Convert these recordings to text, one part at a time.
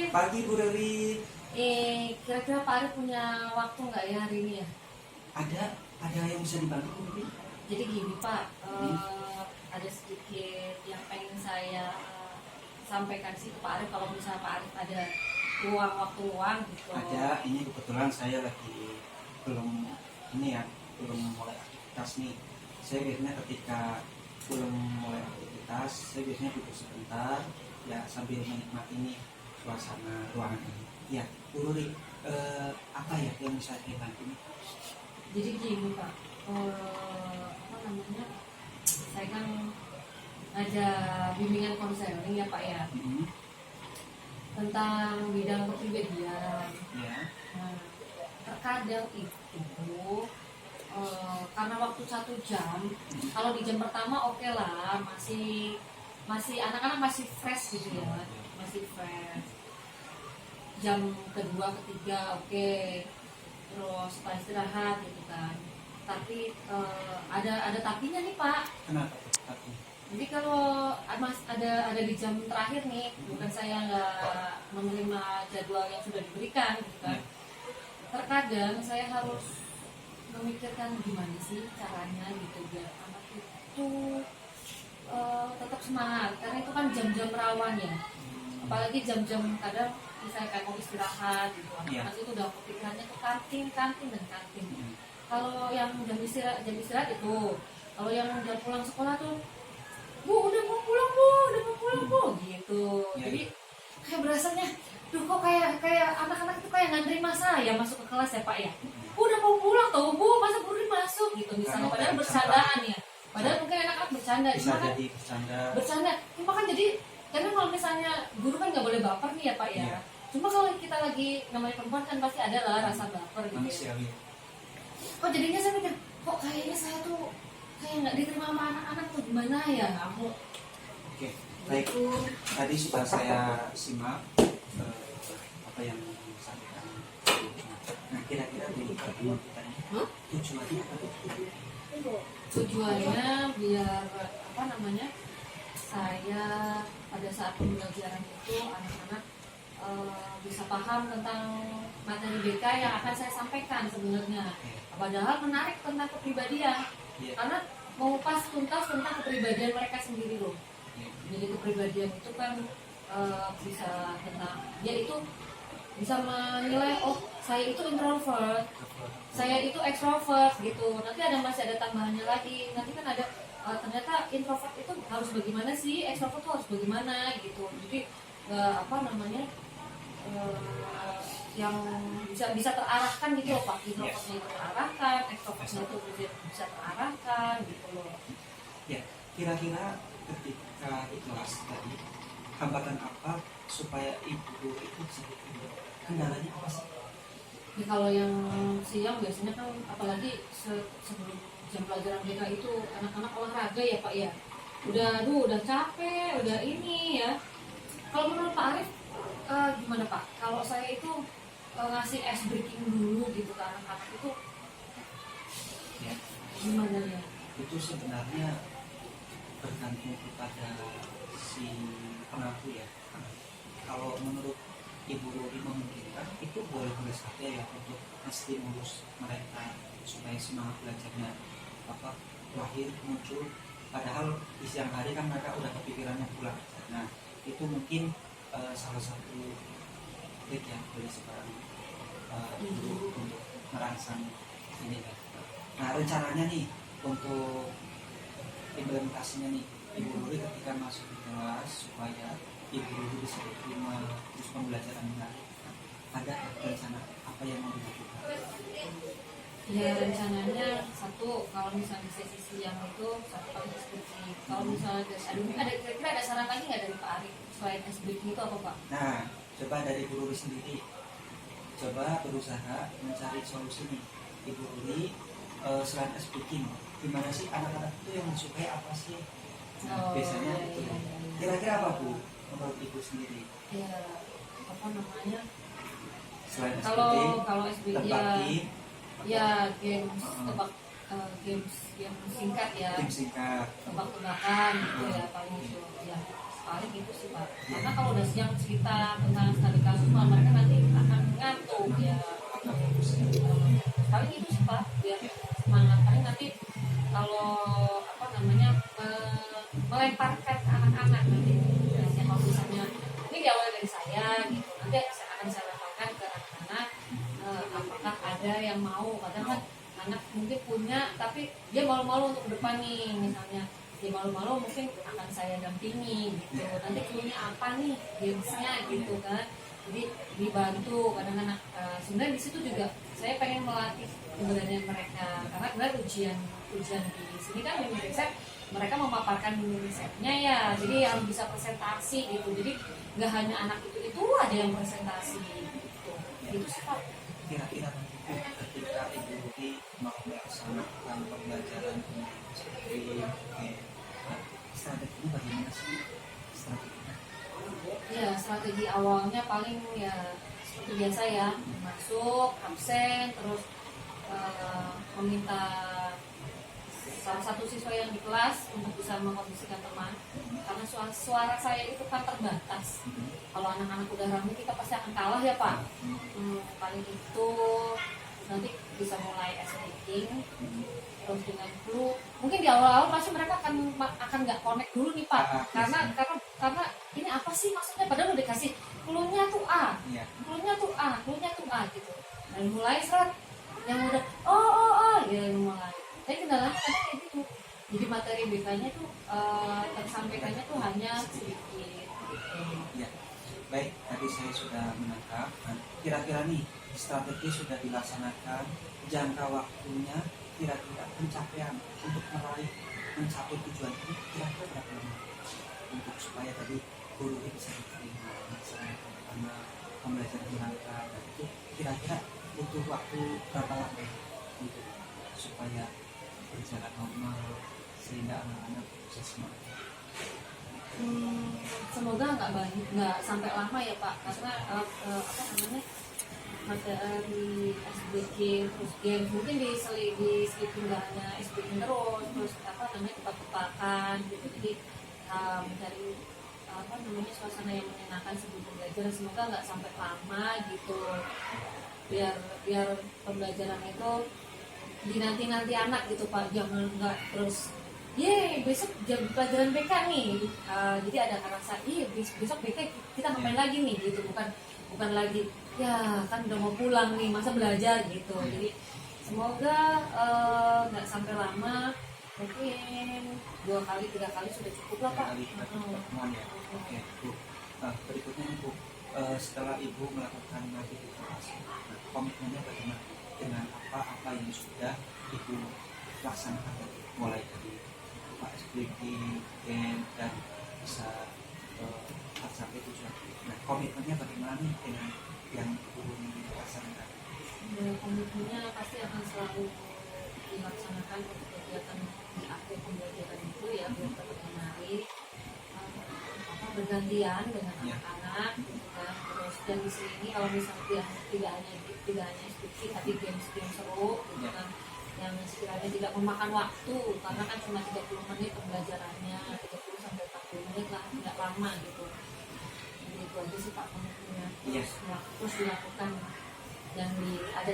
Arif. Pagi Bu Riri. Kira-kira Pak Arif punya waktu nggak ya hari ini ya? Ada yang bisa dibantu Bu Riri? Jadi gini Pak, ada sedikit yang pengen saya sampaikan sih ke Pak Arif. Kalau misalnya Pak Arif ada waktu luang gitu. Ada, ini kebetulan saya lagi belum mulai aktivitas nih. Saya biasanya ketika belum mulai aktivitas, saya biasanya duduk sebentar ya sambil menikmati nih suasana ruangan ini. Ya, Bu Riri, apa ya yang bisa dibantu nih? Jadi gini Pak, saya kan ada bimbingan konseling ya Pak ya, tentang bidang kepribadian. Ya. Nah, terkadang itu karena waktu 1 jam, kalau di jam pertama oke lah, masih anak-anak masih fresh gitu ya, masih fresh. Jam kedua, ketiga oke, terus setelah istirahat gitu kan. Tapi ada tapinya nih Pak. Kenapa tapi? Jadi kalau ada di jam terakhir nih, bukan saya nggak menerima jadwal yang sudah diberikan gitu kan. Terkadang saya harus memikirkan gimana sih caranya gitu biar anak itu tetap semangat, karena itu kan jam-jam rawan ya. Apalagi jam-jam kadang misalnya kayak mau istirahat gitu, anak itu udah kepikirannya ke kantin dan kantin. Kalau yang jam istirahat itu, kalau yang jam pulang sekolah tuh, Bu, udah mau pulang Bu, gitu. Jadi kayak berasanya, duh kok kayak anak-anak itu kayak nggak nerima saya masuk ke kelas ya Pak ya. Udah mau pulang tau Bu, masa Bu masuk gitu misalnya. Padahal bercandaan ya. Padahal mungkin anak-anak bercanda. Bisa jadi bercanda. Cuma kan jadi, karena kalau misalnya guru kan nggak boleh baper nih ya Pak ya. Cuma kalau kita lagi namanya perempuan kan pasti ada lah rasa baper gitu ya. Kok jadinya saya mikir, kok kayaknya saya tuh kayak nggak diterima sama anak-anak tuh gimana ya kamu? Oke, baik. Tadi sudah saya simak apa yang disampaikan. Nah, kira-kira dari pertemuan kita ini tujuannya apa? Tujuannya biar saya pada saat pembelajaran itu anak-anak bisa paham tentang materi BK yang akan saya sampaikan sebenarnya. Padahal menarik tentang kepribadian, karena mengupas tuntas tentang kepribadian mereka sendiri loh. Jadi kepribadian itu kan bisa tentang dia itu bisa menilai, oh saya itu introvert, saya itu extrovert gitu. Nanti masih ada tambahannya lagi. Nanti kan ada ternyata introvert itu harus bagaimana sih, extrovert itu harus bagaimana gitu. Jadi yang bisa terarahkan gitu loh Pak. Introvertnya itu terarahkan, extrovertnya itu bisa terarahkan gitu loh. Ya, kira-kira ketika di kelas tadi hambatan apa supaya ibu itu bisa diterima? Kendalanya apa sih? Ya, kalau yang siang biasanya kan apalagi sebelum jam pelajaran BK itu anak-anak olahraga ya Pak ya. Udah capek, udah ini ya. Kalau menurut Pak Arif gimana Pak? Kalau saya itu ngasih ice breaking dulu gitu ke anak-anak itu ya, gimana ya? Itu sebenarnya bergantung kepada si pengaku ya. Kalau menurut Ibu Ruri memungkinkan, itu boleh-boleh saja ya untuk menstimulus mereka supaya semangat belajarnya lahir muncul. Padahal di siang hari kan mereka udah kepikirannya pulang. Nah, itu mungkin salah satu trik ya dari seorang guru untuk merangsang ini kan. Nah, rencananya nih untuk implementasinya nih, Ibu Ruri ketika masuk di kelas supaya Ibu Ruri bisa diterima terus pembelajaran menarik, ada rencana apa yang mau dilakukan? Ya rencananya satu, kalau misalnya di sesi siang itu satu kali diskusi. Kalau misalnya kira-kira ada saran lagi nggak dari Pak Arif selain SBK itu apa Pak? Nah, coba dari Ibu Ruri sendiri, coba berusaha mencari solusi nih Ibu Ruri. Selain speaking, gimana sih anak-anak itu yang disukai apa sih? Nah, biasanya itu. Kira-kira apa Bu menurut Ibu sendiri? Ya Selain kalau SBK ya games games yang singkat ya. Game singkat. Tebak-tebakan gitu ya paling itu ya. paling itu sih Pak. Karena kalau udah siang cerita tentang studi kasus malah mereka nanti akan ngantuk ya. Paling itu sih Pak, biar semangat. Paling nanti kalau apa namanya melemparkan ke anak-anak nanti biasanya kalau misalnya ini diawali dari saya gitu, nanti akan saya lemparkan ke anak-anak apakah ada yang mau, kadang kan anak mungkin punya tapi dia malu-malu untuk ke depan nih, misalnya dia malu-malu mungkin akan saya dampingi gitu, nanti cluenya apa nih gamesnya gitu kan, jadi dibantu kadang-kadang sebenarnya di situ juga saya pengen melatih keberanian mereka, karena benar ujian di sini kan di riset mereka memaparkan risetnya ya, jadi harus bisa presentasi gitu, jadi nggak hanya anak itu ada yang presentasi gitu sih Pak. Kira-kira ketika Ibu Rudy mau melaksanakan pembelajaran seperti strateginya bagaimana sih strateginya? Ya strategi awalnya paling ya seperti biasa ya, masuk absen terus meminta salah satu siswa yang di kelas untuk bisa mengkondisikan teman, karena suara saya itu kan terbatas. Kalau anak-anak udah ramai kita pasti akan kalah ya Pak. Paling itu nanti bisa mulai speaking terus dengan clue. Mungkin di awal-awal pasti mereka akan nggak connect dulu nih Pak, karena ini apa sih maksudnya, padahal udah dikasih clue-nya tuh A, clue-nya tuh A gitu. Dan mulai serat yang udah ya mulai. Tapi kendalanya kadang itu, jadi materi BK-nya tuh tersampaikannya tuh hanya sedikit. Ya, baik. Tadi saya sudah menangkap. Kira-kira nih strategi sudah dilaksanakan, jangka waktunya kira-kira pencapaian untuk mencapai tujuan ini kira-kira berapa lama untuk supaya tadi guru ini bisa diterima melaksanakan karena pembelajaran jangka, dan itu kira-kira butuh waktu berapa lama untuk supaya berjalan normal sehingga anak-anak bisa semangat. Semoga nggak sampai lama ya Pak, karena apa namanya materi SBG terus game mungkin diselipin nggak hanya SBG terus apa namanya tepat-tepatan gitu, jadi mencari apa namanya suasana yang menyenangkan sebelum pembelajaran, semoga nggak sampai lama gitu, biar pembelajaran itu dinanti anak gitu Pak, jangan nggak terus besok jam pelajaran BK nih, jadi ada rasa besok BK kita ngapain lagi nih gitu, bukan lagi ya kan udah mau pulang nih masa belajar gitu. Jadi semoga nggak sampai lama, mungkin 2 kali 3 kali sudah cukup lah Pak. Pertemuan ya. Oke Bu. Berikutnya nih Bu, setelah Ibu melakukan notifikasi, komitmennya bagaimana dengan apa yang sudah Ibu laksanakan tadi, mulai dari SBG, dan bisa tercapai tujuan. Nah, komitmennya bagaimana nih dengan yang Ibu laksanakan? Komitmennya pasti akan selalu dilaksanakan untuk kegiatan di akhir pembelajaran itu ya, biar tetap menarik, bergantian dengan anak-anak gitu kan. Terus dan di sini kalau misalnya tidak hanya SBG tapi game seru gitu kan, yang sekiranya tidak memakan waktu, karena kan cuma 30 menit pembelajarannya, 30 sampai 40 menit lah, tidak lama gitu. Jadi itu aja sih Pak komitmennya. Terus dilakukan yang ada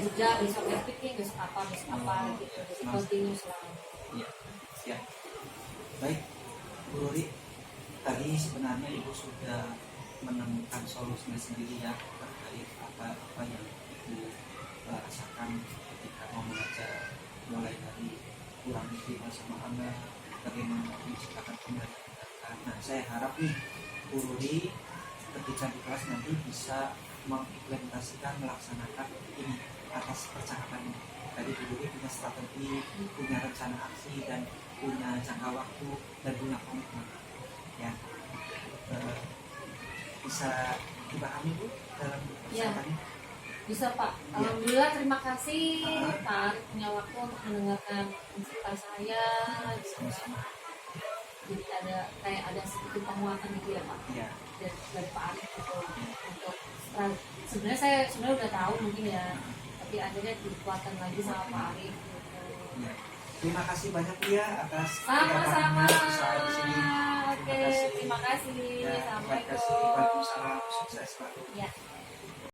jeda, besok speaking, besok apa gitu. Jadi continue selalu. Iya, siap. Baik, Bu Rudy, tadi sebenarnya Ibu sudah menemukan solusinya sendiri ya terkait apa yang Ibu rasakan ketika mau mengajar, mulai dari kurang diterima sama anak, bagaimana menciptakan pembelajaran. Nah, saya harap nih Bu Rudy ketika di kelas nanti bisa mengimplementasikan, melaksanakan ini atas percakapan ini. Tadi Bu Rudy punya strategi, punya rencana aksi, dan punya jangka waktu, dan punya komitmen. Ya, bisa dipahami Bu dalam percakapan ini? Bisa Pak, alhamdulillah, terima kasih Pak Arif punya waktu untuk mendengarkan cerita saya gitu. Jadi ada sedikit penguatan gitu ya Pak, dari Pak Arif gitu. Untuk sebenarnya saya udah tahu mungkin ya, tapi akhirnya dikuatkan lagi sama Pak Arif gitu. Terima kasih banyak ya atas Sama-sama. kedatangannya saya di sini. Oke, terima kasih. Ya, terima kasih. Assalamualaikum. Waalaikumsalam. Sukses selalu. Ya.